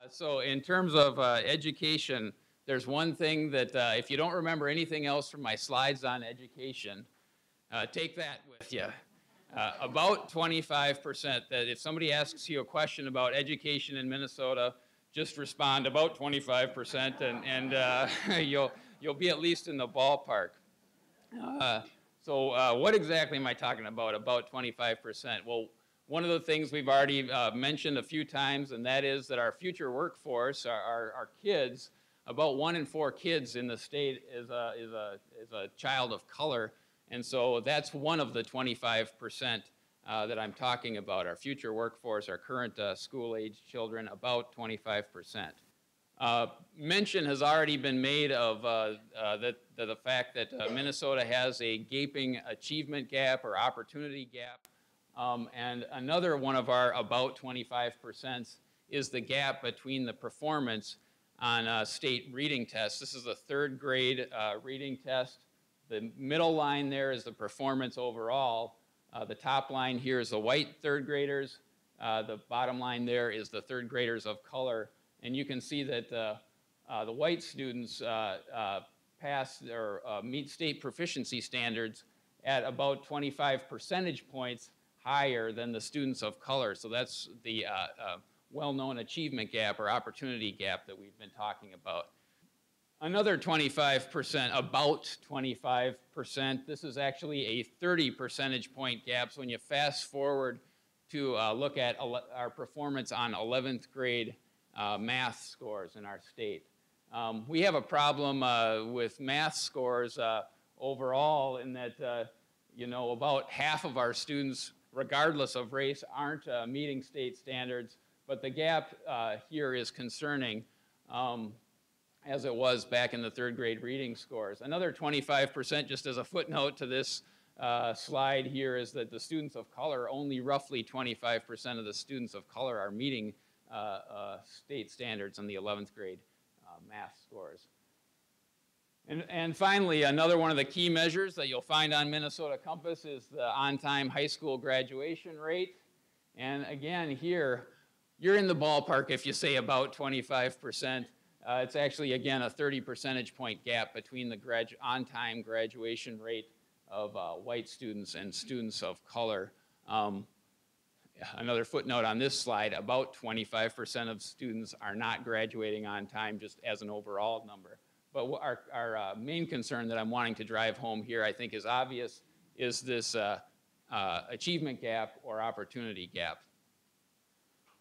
So in terms of education, there's one thing that if you don't remember anything else from my slides on education, take that with you. About 25%, that if somebody asks you a question about education in Minnesota, just respond about 25% and you'll be at least in the ballpark. So what exactly am I talking about 25%? Well, one of the things we've already mentioned a few times, and that is that our future workforce, our kids, about 1 in 4 kids in the state is a child of color, and so that's one of the 25% that I'm talking about. Our future workforce, our current school-age children, about 25%. Mention has already been made of the fact that Minnesota has a gaping achievement gap or opportunity gap. And another one of our about 25% is the gap between the performance on state reading tests. This is a 3rd grade reading test. The middle line there is the performance overall. The top line here is the white 3rd graders. The bottom line there is the 3rd graders of color. And you can see that the white students pass or meet state proficiency standards at about 25 percentage points higher than the students of color. So that's the well-known achievement gap or opportunity gap that we've been talking about. Another 25%, about 25%, this is actually a 30 percentage point gap. So when you fast forward to look at our performance on 11th grade math scores in our state. We have a problem with math scores overall in that, about half of our students, regardless of race, aren't meeting state standards, but the gap here is concerning, as it was back in the 3rd grade reading scores. Another 25%, just as a footnote to this slide here, is that the students of color, only roughly 25% of the students of color are meeting state standards on the 11th grade math scores. And finally, another one of the key measures that you'll find on Minnesota Compass is the on-time high school graduation rate. And again, here, you're in the ballpark if you say about 25%. It's actually, again, a 30 percentage point gap between the on-time graduation rate of white students and students of color. Another footnote on this slide, about 25% of students are not graduating on time, just as an overall number. But our main concern that I'm wanting to drive home here, I think is obvious, is this achievement gap or opportunity gap.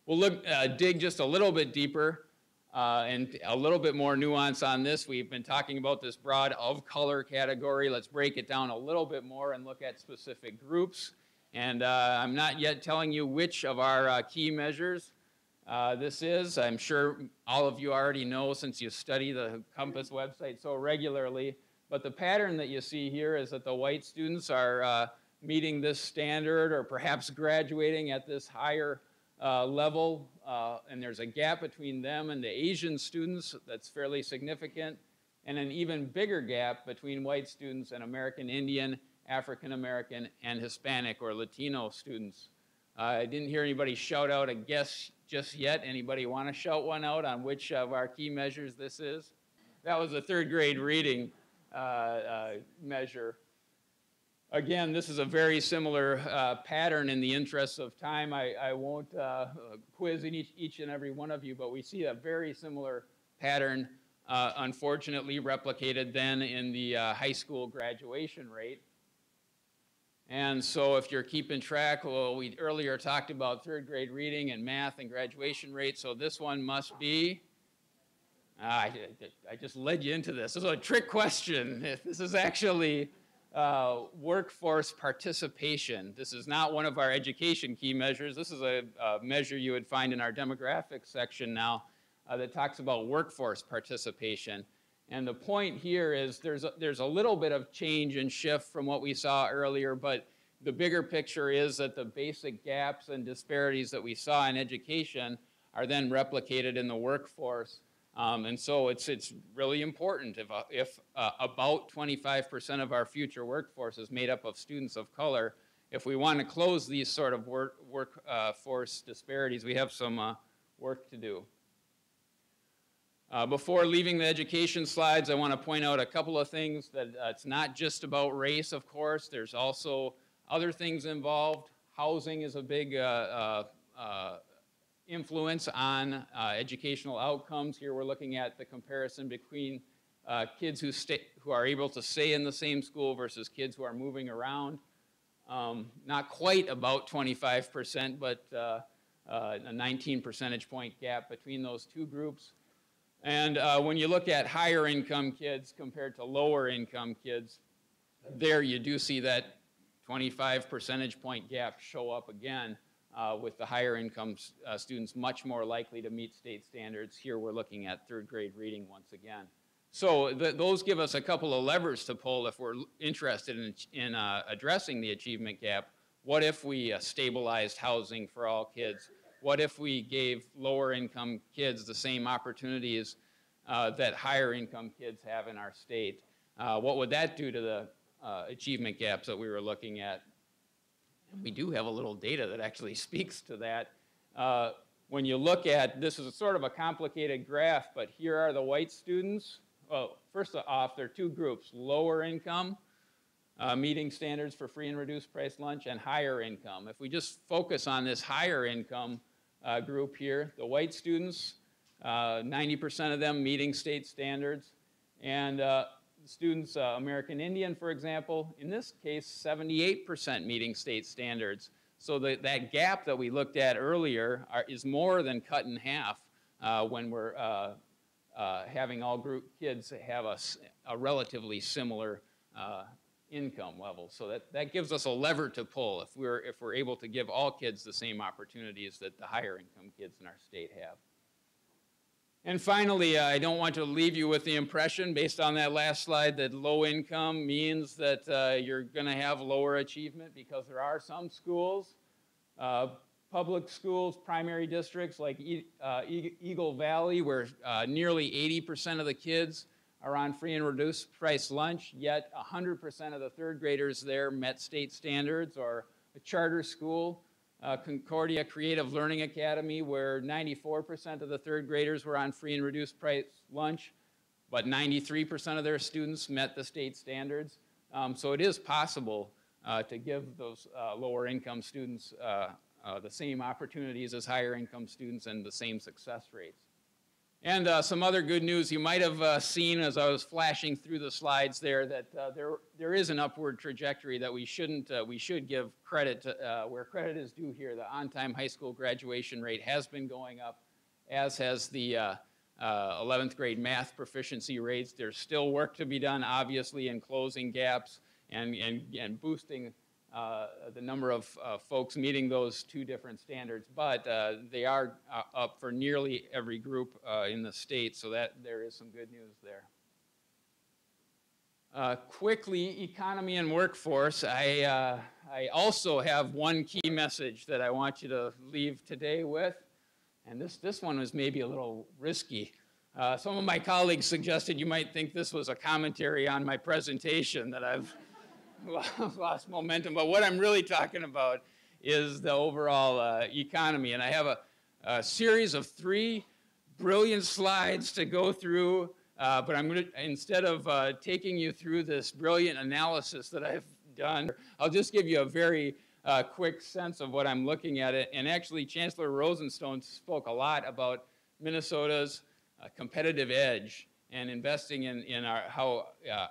We'll dig just a little bit deeper and a little bit more nuance on this. We've been talking about this broad of color category. Let's break it down a little bit more and look at specific groups. And I'm not yet telling you which of our key measures this is. I'm sure all of you already know since you study the Compass website so regularly. But the pattern that you see here is that the white students are meeting this standard or perhaps graduating at this higher level. And there's a gap between them and the Asian students that's fairly significant. And an even bigger gap between white students and American Indian, African American, and Hispanic or Latino students. I didn't hear anybody shout out a guess just yet. Anybody want to shout one out on which of our key measures this is? That was a 3rd grade reading measure. Again, this is a very similar pattern. In the interest of time, I won't quiz each and every one of you, but we see a very similar pattern, unfortunately replicated then in the high school graduation rate. And so if you're keeping track, well, we earlier talked about 3rd grade reading and math and graduation rate, so this one must be, I just led you into this. This is a trick question. This is actually workforce participation. This is not one of our education key measures. This is a measure you would find in our demographics section now that talks about workforce participation. And the point here is there's a little bit of change and shift from what we saw earlier, but the bigger picture is that the basic gaps and disparities that we saw in education are then replicated in the workforce. And so it's really important if about 25% of our future workforce is made up of students of color, if we want to close these sort of workforce disparities, we have some work to do. Before leaving the education slides, I want to point out a couple of things that it's not just about race, of course. There's also other things involved. Housing is a big influence on educational outcomes. Here we're looking at the comparison between kids who are able to stay in the same school versus kids who are moving around. Not quite about 25%, but a 19 percentage point gap between those two groups. And when you look at higher income kids compared to lower income kids, there you do see that 25 percentage point gap show up again, with the higher income students much more likely to meet state standards. Here we're looking at third grade reading once again. So those give us a couple of levers to pull if we're interested in addressing the achievement gap. What if we stabilized housing for all kids? What if we gave lower income kids the same opportunities that higher income kids have in our state? What would that do to the achievement gaps that we were looking at? And we do have a little data that actually speaks to that. When you look at, this is sort of a complicated graph, but here are the white students. Well, first off, there are two groups: lower income, meeting standards for free and reduced price lunch, and higher income. If we just focus on this higher income group here, the white students, 90% of them meeting state standards, and students, American Indian, for example, in this case, 78% meeting state standards. So that gap that we looked at earlier is more than cut in half when we're having all group kids have a relatively similar income level. So that gives us a lever to pull if we're able to give all kids the same opportunities that the higher income kids in our state have. And finally, I don't want to leave you with the impression, based on that last slide, that low income means that you're going to have lower achievement, because there are some schools, public schools, primary districts like Eagle Valley, where nearly 80% of the kids are on free and reduced price lunch, yet 100% of the third graders there met state standards. Or a charter school, Concordia Creative Learning Academy, where 94% of the third graders were on free and reduced price lunch, but 93% of their students met the state standards. So it is possible to give those lower income students the same opportunities as higher income students and the same success rates. And some other good news you might have seen as I was flashing through the slides there, that there is an upward trajectory that we should give credit to, where credit is due here. The on-time high school graduation rate has been going up, as has the 11th grade math proficiency rates. There's still work to be done, obviously, in closing gaps and boosting the number of folks meeting those two different standards, but they are up for nearly every group in the state, so that there is some good news there. Quickly, economy and workforce. I also have one key message that I want you to leave today with, and this one was maybe a little risky. Some of my colleagues suggested you might think this was a commentary on my presentation, that I've lost momentum, but what I'm really talking about is the overall economy. And I have a series of 3 brilliant slides to go through, but I'm going to, instead of taking you through this brilliant analysis that I've done, I'll just give you a very quick sense of what I'm looking at. And actually, Chancellor Rosenstone spoke a lot about Minnesota's competitive edge, and investing in how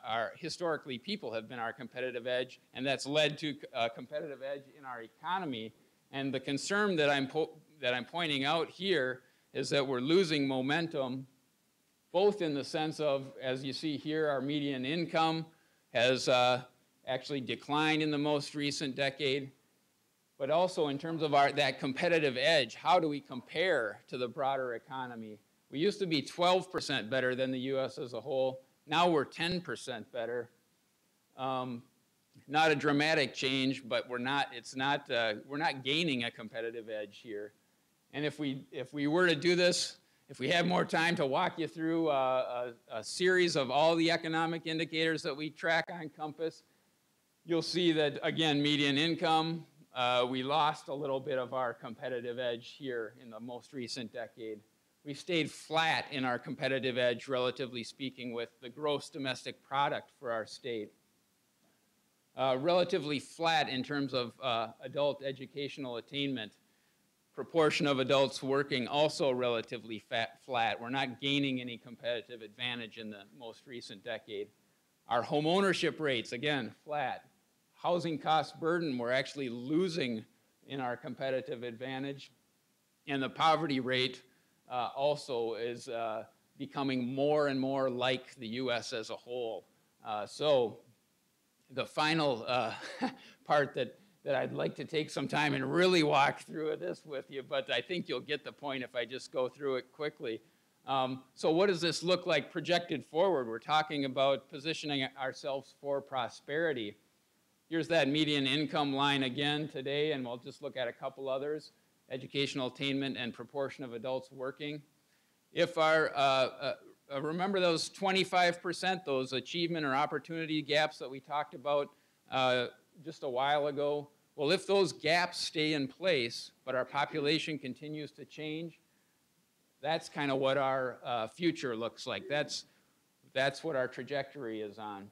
our historically people have been our competitive edge, and that's led to a competitive edge in our economy. And the concern that I'm pointing out here is that we're losing momentum, both in the sense of, as you see here, our median income has actually declined in the most recent decade, but also in terms of that competitive edge. How do we compare to the broader economy? We used to be 12% better than the U.S. as a whole. Now we're 10% better. Not a dramatic change, but we're not gaining a competitive edge here. And if we were to do this, if we had more time to walk you through a series of all the economic indicators that we track on Compass, you'll see that, again, median income, we lost a little bit of our competitive edge here in the most recent decade. We stayed flat in our competitive edge, relatively speaking, with the gross domestic product for our state. Relatively flat in terms of adult educational attainment. Proportion of adults working also relatively flat. We're not gaining any competitive advantage in the most recent decade. Our home ownership rates, again, flat. Housing cost burden, we're actually losing in our competitive advantage. And the poverty rate also is becoming more and more like the US as a whole. So the final part that I'd like to take some time and really walk through this with you, but I think you'll get the point if I just go through it quickly. So what does this look like projected forward? We're talking about positioning ourselves for prosperity. Here's that median income line again today, and we'll just look at a couple others: educational attainment and proportion of adults working. If our, remember those 25%, those achievement or opportunity gaps that we talked about just a while ago? Well, if those gaps stay in place, but our population continues to change, that's kind of what our future looks like. That's what our trajectory is on.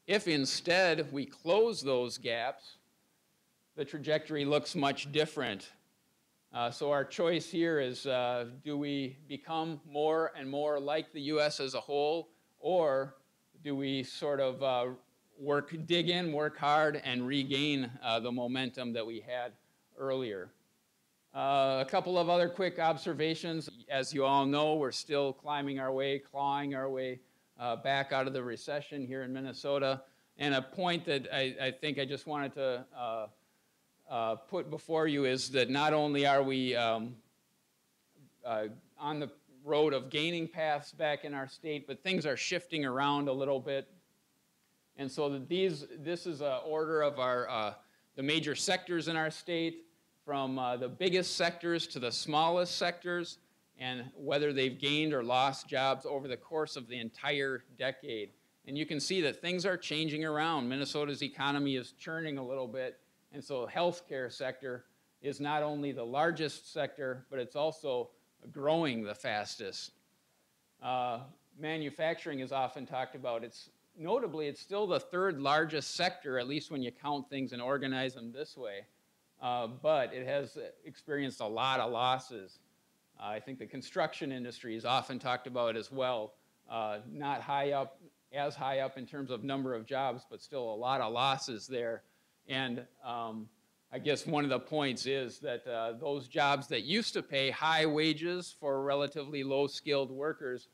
If instead we close those gaps, the trajectory looks much different. So our choice here is, do we become more and more like the US as a whole, or do we sort of dig in, work hard, and regain the momentum that we had earlier? A couple of other quick observations. As you all know, we're still clawing our way back out of the recession here in Minnesota. And a point that I think I just wanted to put before you is that not only are we on the road of gaining paths back in our state, but things are shifting around a little bit. And so this is an order of the major sectors in our state, from the biggest sectors to the smallest sectors, and whether they've gained or lost jobs over the course of the entire decade. And you can see that things are changing around. Minnesota's economy is churning a little bit, and so the healthcare sector is not only the largest sector, but it's also growing the fastest. Manufacturing is often talked about. Notably, it's still the third largest sector, at least when you count things and organize them this way. But it has experienced a lot of losses. I think the construction industry is often talked about as well. Not as high up in terms of number of jobs, but still a lot of losses there. And I guess one of the points is that those jobs that used to pay high wages for relatively low-skilled workers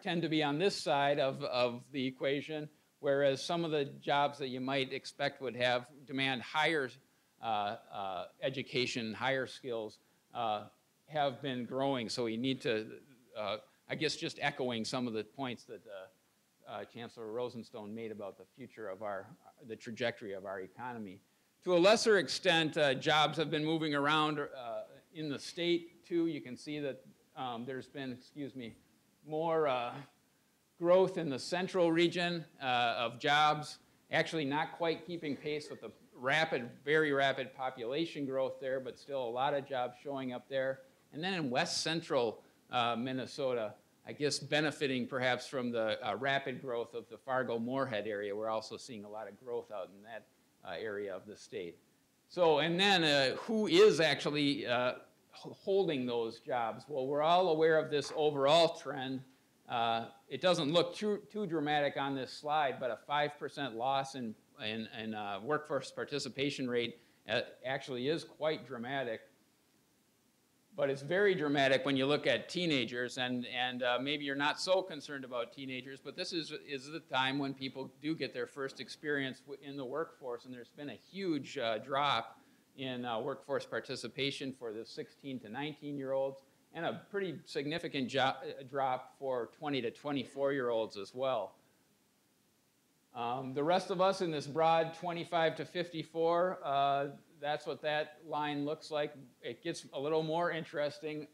tend to be on this side of the equation, whereas some of the jobs that you might expect would demand higher education, higher skills, have been growing. So we need to, I guess just echoing some of the points that Chancellor Rosenstone made about the future of the trajectory of our economy. To a lesser extent, jobs have been moving around in the state too. You can see that there's been, more growth in the central region of jobs, actually not quite keeping pace with the very rapid population growth there, but still a lot of jobs showing up there. And then in west central Minnesota, I guess benefiting perhaps from the rapid growth of the Fargo-Moorhead area, we're also seeing a lot of growth out in that area of the state. So, and then who is actually holding those jobs? Well, we're all aware of this overall trend. It doesn't look too dramatic on this slide, but a 5% loss in workforce participation rate actually is quite dramatic. But it's very dramatic when you look at teenagers, and maybe you're not so concerned about teenagers, but this is the time when people do get their first experience in the workforce, and there's been a huge drop in workforce participation for the 16 to 19-year-olds, and a pretty significant drop for 20 to 24-year-olds as well. The rest of us in this broad 25 to 54, that's what that line looks like. It gets a little more interesting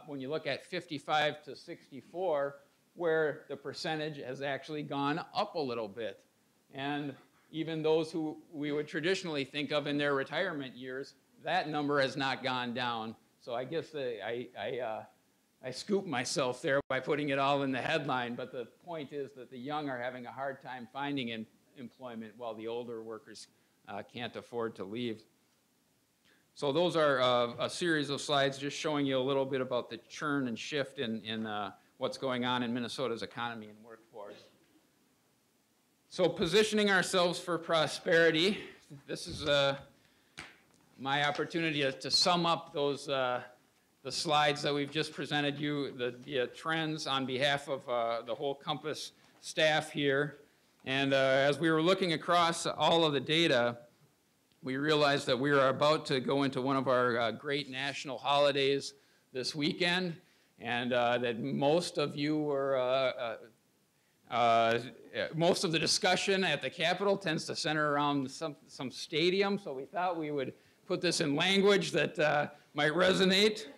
when you look at 55 to 64, where the percentage has actually gone up a little bit. And even those who we would traditionally think of in their retirement years, that number has not gone down. So I guess I scooped myself there by putting it all in the headline, but the point is that the young are having a hard time finding employment while the older workers can't afford to leave. So those are a series of slides just showing you a little bit about the churn and shift in what's going on in Minnesota's economy and workforce. So positioning ourselves for prosperity, this is my opportunity to sum up those the slides that we've just presented you, the trends on behalf of the whole Compass staff here. And as we were looking across all of the data, we realized that we are about to go into one of our great national holidays this weekend, and that most of you were, most of the discussion at the Capitol tends to center around some stadium, so we thought we would put this in language that might resonate.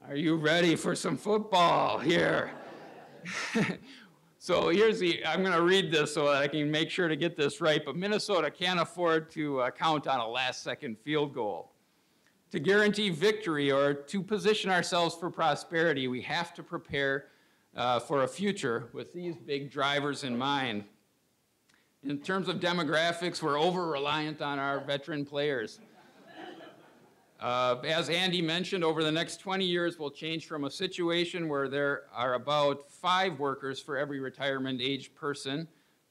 Are you ready for some football here? So here's I'm going to read this so that I can make sure to get this right, but Minnesota can't afford to count on a last-second field goal. To guarantee victory or to position ourselves for prosperity, we have to prepare for a future with these big drivers in mind. In terms of demographics, we're over-reliant on our veteran players. As Andy mentioned, over the next 20 years, we'll change from a situation where there are about 5 workers for every retirement-age person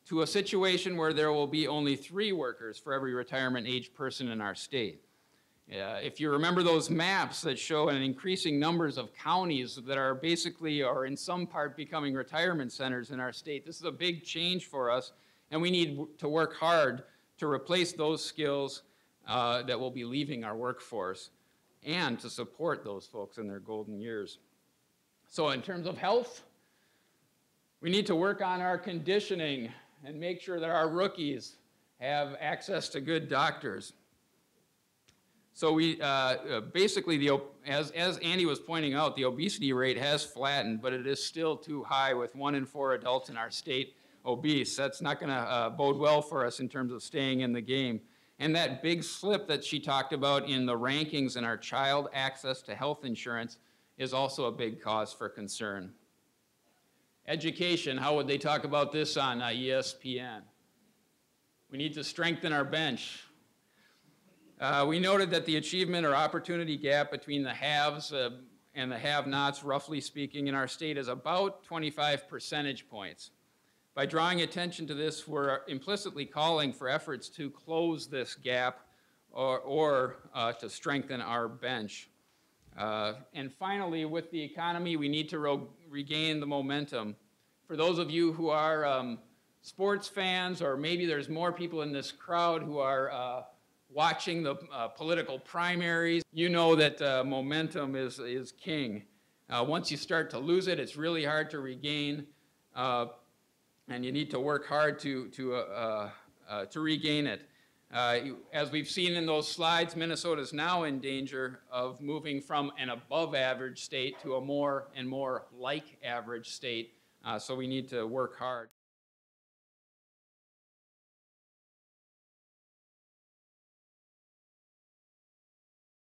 to a situation where there will be only 3 workers for every retirement-age person in our state. If you remember those maps that show an increasing numbers of counties that are basically or in some part becoming retirement centers in our state, this is a big change for us, and we need to work hard to replace those skills that will be leaving our workforce and to support those folks in their golden years. So in terms of health, we need to work on our conditioning and make sure that our rookies have access to good doctors. So we basically, as Andy was pointing out, the obesity rate has flattened, but it is still too high with 1 in 4 adults in our state obese. That's not going to bode well for us in terms of staying in the game. And that big slip that she talked about in the rankings in our child access to health insurance is also a big cause for concern. Education, how would they talk about this on ESPN? We need to strengthen our bench. We noted that the achievement or opportunity gap between the haves and the have-nots, roughly speaking, in our state is about 25 percentage points. By drawing attention to this, we're implicitly calling for efforts to close this gap or to strengthen our bench. And finally, with the economy, we need to regain the momentum. For those of you who are sports fans, or maybe there's more people in this crowd who are watching the political primaries, you know that momentum is king. Once you start to lose it, it's really hard to regain. And you need to work hard to regain it. As we've seen in those slides, Minnesota is now in danger of moving from an above-average state to a more and more like-average state, so we need to work hard.